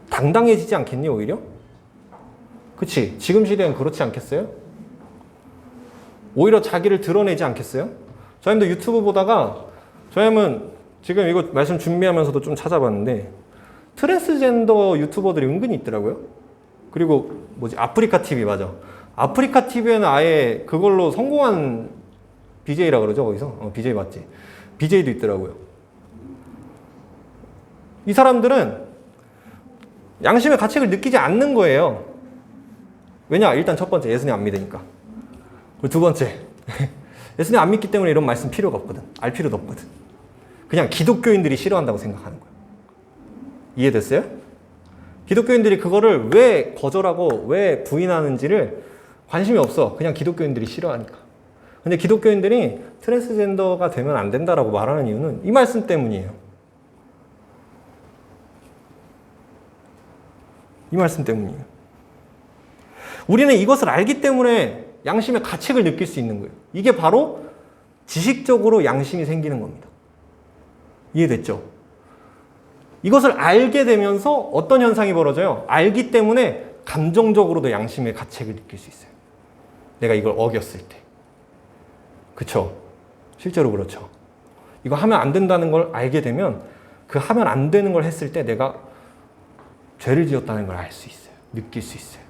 당당해지지 않겠니 오히려? 그치? 지금 시대엔 그렇지 않겠어요? 오히려 자기를 드러내지 않겠어요? 저희도 유튜브 보다가 저희는 지금 이거 말씀 준비하면서도 좀 찾아봤는데 트랜스젠더 유튜버들이 은근히 있더라고요. 그리고 아프리카 TV 맞아. 아프리카 TV에는 아예 그걸로 성공한 BJ라 그러죠 거기서? BJ 맞지? BJ도 있더라고요. 이 사람들은 양심의 가책을 느끼지 않는 거예요. 왜냐? 일단 첫 번째 예수님 안 믿으니까. 그리고 두 번째 예수님 안 믿기 때문에 이런 말씀 필요가 없거든. 알 필요도 없거든. 그냥 기독교인들이 싫어한다고 생각하는 거예요. 이해됐어요? 기독교인들이 그거를 왜 거절하고 왜 부인하는지를 관심이 없어. 그냥 기독교인들이 싫어하니까. 근데 기독교인들이 트랜스젠더가 되면 안 된다라고 말하는 이유는 이 말씀 때문이에요. 이 말씀 때문이에요. 우리는 이것을 알기 때문에 양심의 가책을 느낄 수 있는 거예요. 이게 바로 지식적으로 양심이 생기는 겁니다. 이해됐죠? 이것을 알게 되면서 어떤 현상이 벌어져요? 알기 때문에 감정적으로도 양심의 가책을 느낄 수 있어요. 내가 이걸 어겼을 때. 그쵸? 실제로 그렇죠. 이거 하면 안 된다는 걸 알게 되면 그 하면 안 되는 걸 했을 때 내가 죄를 지었다는 걸 알 수 있어요. 느낄 수 있어요.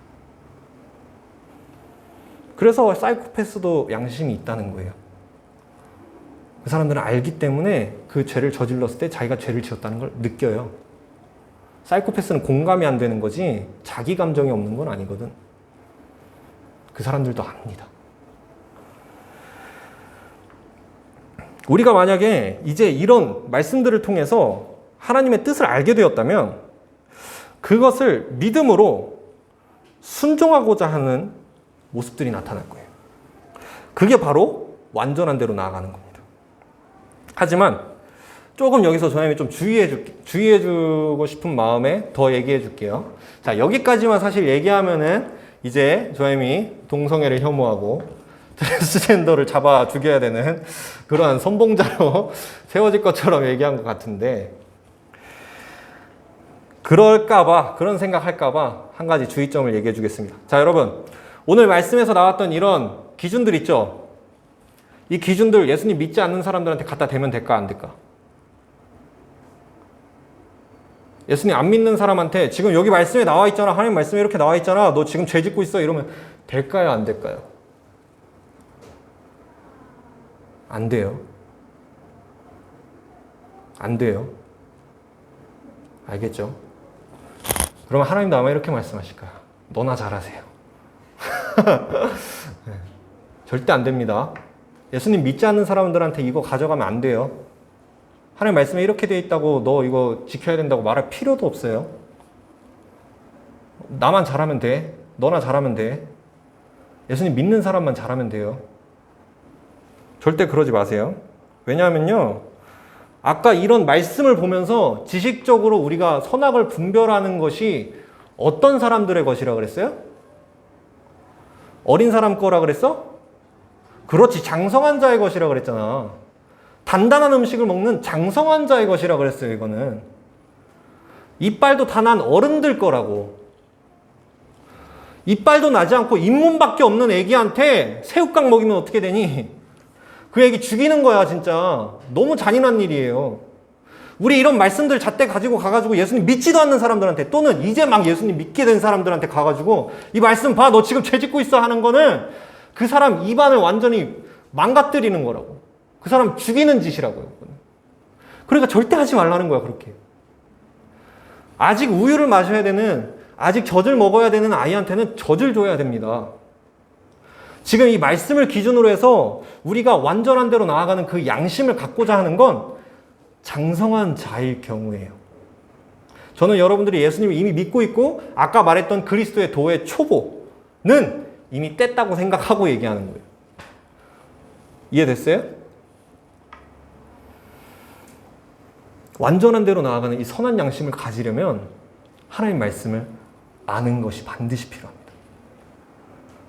그래서 사이코패스도 양심이 있다는 거예요. 그 사람들은 알기 때문에 그 죄를 저질렀을 때 자기가 죄를 지었다는 걸 느껴요. 사이코패스는 공감이 안 되는 거지 자기 감정이 없는 건 아니거든. 그 사람들도 압니다. 우리가 만약에 이제 이런 말씀들을 통해서 하나님의 뜻을 알게 되었다면 그것을 믿음으로 순종하고자 하는 모습들이 나타날 거예요. 그게 바로 완전한 대로 나아가는 겁니다. 하지만 조금 여기서 저님이 좀 주의해주고 싶은 마음에 더 얘기해 줄게요. 자, 여기까지만 사실 얘기하면은 이제 저님이 동성애를 혐오하고 트랜스젠더를 잡아 죽여야 되는 그러한 선봉자로 세워질 것처럼 얘기한 것 같은데 그럴까봐, 그런 생각할까봐 한 가지 주의점을 얘기해 주겠습니다. 자, 여러분. 오늘 말씀에서 나왔던 이런 기준들 있죠? 이 기준들 예수님 믿지 않는 사람들한테 갖다 대면 될까, 안 될까? 예수님 안 믿는 사람한테 지금 여기 말씀에 나와 있잖아. 하나님 말씀에 이렇게 나와 있잖아. 너 지금 죄 짓고 있어. 이러면 될까요, 안 될까요? 안 돼요. 안 돼요. 알겠죠? 그러면 하나님도 아마 이렇게 말씀하실 거야. 너나 잘하세요. 네. 절대 안 됩니다. 예수님 믿지 않는 사람들한테 이거 가져가면 안 돼요. 하나님 말씀에 이렇게 돼 있다고 너 이거 지켜야 된다고 말할 필요도 없어요. 나만 잘하면 돼. 너나 잘하면 돼. 예수님 믿는 사람만 잘하면 돼요. 절대 그러지 마세요. 왜냐하면요. 아까 이런 말씀을 보면서 지식적으로 우리가 선악을 분별하는 것이 어떤 사람들의 것이라 그랬어요? 어린 사람 거라 그랬어? 그렇지. 장성한 자의 것이라 그랬잖아. 단단한 음식을 먹는 장성한 자의 것이라 그랬어요. 이거는. 이빨도 다 난 어른들 거라고. 이빨도 나지 않고 잇몸밖에 없는 애기한테 새우깡 먹이면 어떻게 되니? 그 애기 죽이는 거야 진짜. 너무 잔인한 일이에요. 우리 이런 말씀들 잣대 가지고 가가지고 예수님 믿지도 않는 사람들한테 또는 이제 막 예수님 믿게 된 사람들한테 가가지고 이 말씀 봐, 너 지금 죄 짓고 있어 하는 거는 그 사람 입안을 완전히 망가뜨리는 거라고. 그 사람 죽이는 짓이라고요. 그러니까 절대 하지 말라는 거야. 그렇게. 아직 우유를 마셔야 되는, 아직 젖을 먹어야 되는 아이한테는 젖을 줘야 됩니다. 지금 이 말씀을 기준으로 해서 우리가 완전한 대로 나아가는 그 양심을 갖고자 하는 건 장성한 자일 경우예요. 저는 여러분들이 예수님을 이미 믿고 있고 아까 말했던 그리스도의 도의 초보는 이미 뗐다고 생각하고 얘기하는 거예요. 이해됐어요? 완전한 대로 나아가는 이 선한 양심을 가지려면 하나님 말씀을 아는 것이 반드시 필요합니다.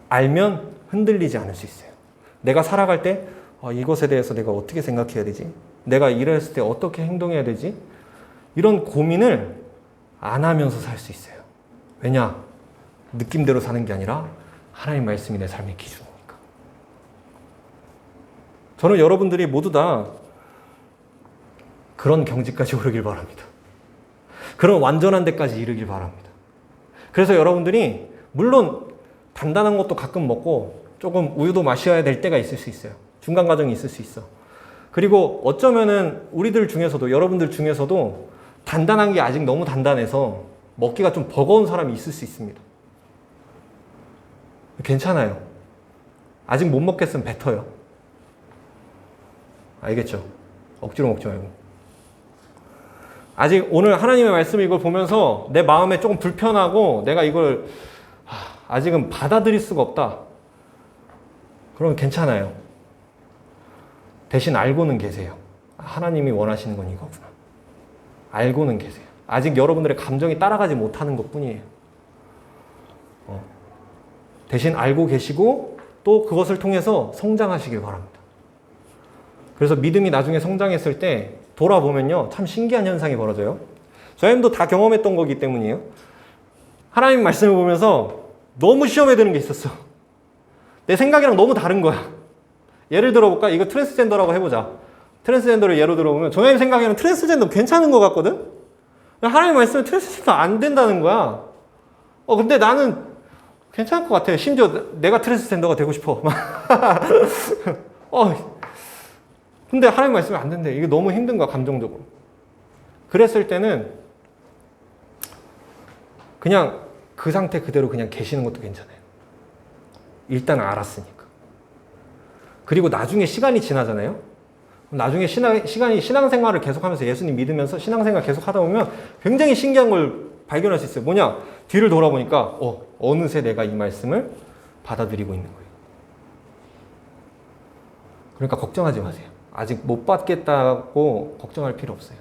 알면 흔들리지 않을 수 있어요. 내가 살아갈 때 이것에 대해서 내가 어떻게 생각해야 되지? 내가 이랬을 때 어떻게 행동해야 되지? 이런 고민을 안 하면서 살 수 있어요. 왜냐? 느낌대로 사는 게 아니라 하나님 말씀이 내 삶의 기준이니까. 저는 여러분들이 모두 다 그런 경지까지 오르길 바랍니다. 그런 완전한 데까지 이르길 바랍니다. 그래서 여러분들이 물론 단단한 것도 가끔 먹고 조금 우유도 마셔야 될 때가 있을 수 있어요. 중간 과정이 있을 수 있어. 그리고 어쩌면은 우리들 중에서도, 여러분들 중에서도 단단한 게 아직 너무 단단해서 먹기가 좀 버거운 사람이 있을 수 있습니다. 괜찮아요. 아직 못 먹겠으면 뱉어요. 알겠죠? 억지로 먹지 말고. 아직 오늘 하나님의 말씀을 이걸 보면서 내 마음에 조금 불편하고 내가 이걸 아직은 받아들일 수가 없다. 그러면 괜찮아요. 대신 알고는 계세요. 하나님이 원하시는 건 이거구나. 알고는 계세요. 아직 여러분들의 감정이 따라가지 못하는 것뿐이에요. 대신 알고 계시고 또 그것을 통해서 성장하시길 바랍니다. 그래서 믿음이 나중에 성장했을 때 돌아보면요, 참 신기한 현상이 벌어져요. 저희도 다 경험했던 거기 때문이에요. 하나님 말씀을 보면서 너무 시험에 드는 게 있었어. 내 생각이랑 너무 다른 거야. 예를 들어볼까? 이거 트랜스젠더라고 해보자. 트랜스젠더를 예로 들어보면 저희 생각에는 트랜스젠더 괜찮은 것 같거든? 하나님 말씀에 트랜스젠더 안 된다는 거야. 근데 나는 괜찮을 것 같아. 심지어 내가 트랜스젠더가 되고 싶어. 근데 하나님 말씀이 안 된대. 이게 너무 힘든 거야, 감정적으로. 그랬을 때는 그냥 그 상태 그대로 그냥 계시는 것도 괜찮아요. 일단 알았으니까. 그리고 나중에 시간이 지나잖아요. 나중에 신앙생활을 계속하면서 예수님 믿으면서 신앙생활 계속 하다 보면 굉장히 신기한 걸 발견할 수 있어요. 뭐냐? 뒤를 돌아보니까 어느새 내가 이 말씀을 받아들이고 있는 거예요. 그러니까 걱정하지 마세요. 아직 못 받겠다고 걱정할 필요 없어요.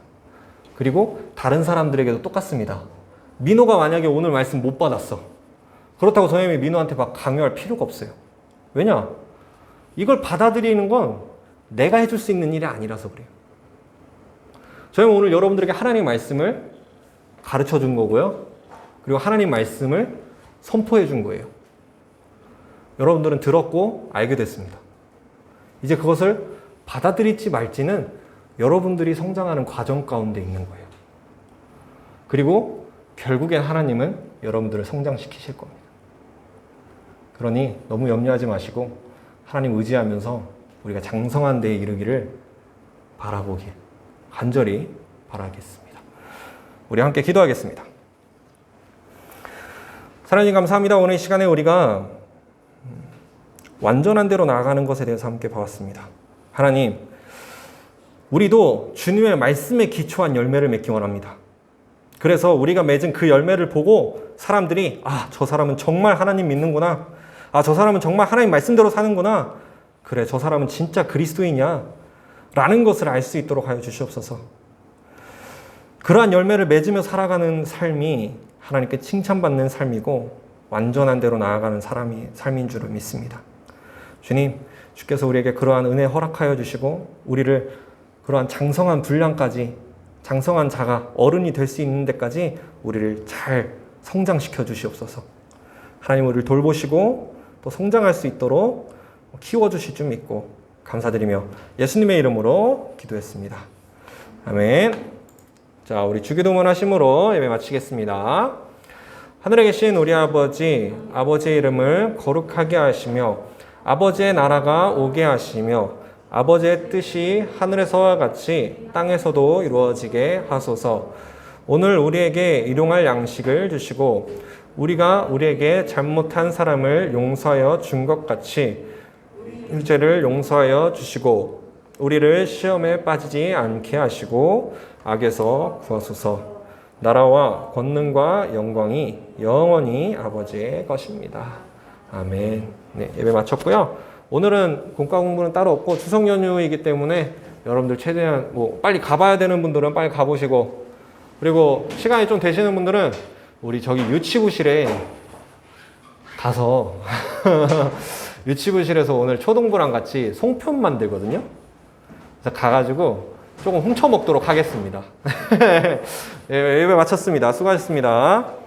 그리고 다른 사람들에게도 똑같습니다. 민호가 만약에 오늘 말씀 못 받았어. 그렇다고 선생님이 민호한테 막 강요할 필요가 없어요. 왜냐? 이걸 받아들이는 건 내가 해줄 수 있는 일이 아니라서 그래요. 저희는 오늘 여러분들에게 하나님 말씀을 가르쳐 준 거고요. 그리고 하나님 말씀을 선포해 준 거예요. 여러분들은 들었고 알게 됐습니다. 이제 그것을 받아들일지 말지는 여러분들이 성장하는 과정 가운데 있는 거예요. 그리고 결국엔 하나님은 여러분들을 성장시키실 겁니다. 그러니 너무 염려하지 마시고 하나님 의지하면서 우리가 장성한 데에 이르기를 바라보길 간절히 바라겠습니다. 우리 함께 기도하겠습니다. 하나님 감사합니다. 오늘 이 시간에 우리가 완전한 대로 나아가는 것에 대해서 함께 봐왔습니다. 하나님, 우리도 주님의 말씀에 기초한 열매를 맺기 원합니다. 그래서 우리가 맺은 그 열매를 보고 사람들이 저 사람은 정말 하나님 믿는구나. 저 사람은 정말 하나님 말씀대로 사는구나. 그래, 저 사람은 진짜 그리스도이냐? 라는 것을 알 수 있도록 하여 주시옵소서. 그러한 열매를 맺으며 살아가는 삶이 하나님께 칭찬받는 삶이고 완전한 대로 나아가는 삶인 줄을 믿습니다. 주님, 주께서 우리에게 그러한 은혜 허락하여 주시고 우리를 그러한 장성한 분량까지, 장성한 자가 어른이 될 수 있는 데까지 우리를 잘 성장시켜 주시옵소서. 하나님 우리를 돌보시고 또 성장할 수 있도록 키워주실 줄 믿고 감사드리며 예수님의 이름으로 기도했습니다. 아멘. 자, 우리 주기도문 하심으로 예배 마치겠습니다. 하늘에 계신 우리 아버지, 아버지의 이름을 거룩하게 하시며 아버지의 나라가 오게 하시며 아버지의 뜻이 하늘에서와 같이 땅에서도 이루어지게 하소서. 오늘 우리에게 일용할 양식을 주시고 우리가 우리에게 잘못한 사람을 용서하여 준 것 같이 죄를 용서하여 주시고 우리를 시험에 빠지지 않게 하시고 악에서 구하소서. 나라와 권능과 영광이 영원히 아버지의 것입니다. 아멘. 네, 예배 마쳤고요. 오늘은 공과 공부는 따로 없고 추석 연휴이기 때문에 여러분들 최대한 뭐 빨리 가봐야 되는 분들은 빨리 가보시고, 그리고 시간이 좀 되시는 분들은 우리 저기 유치부실에 가서 유치부실에서 오늘 초등부랑 같이 송편 만들거든요. 그래서 가가지고 조금 훔쳐 먹도록 하겠습니다. 네, 예배 마쳤습니다. 수고하셨습니다.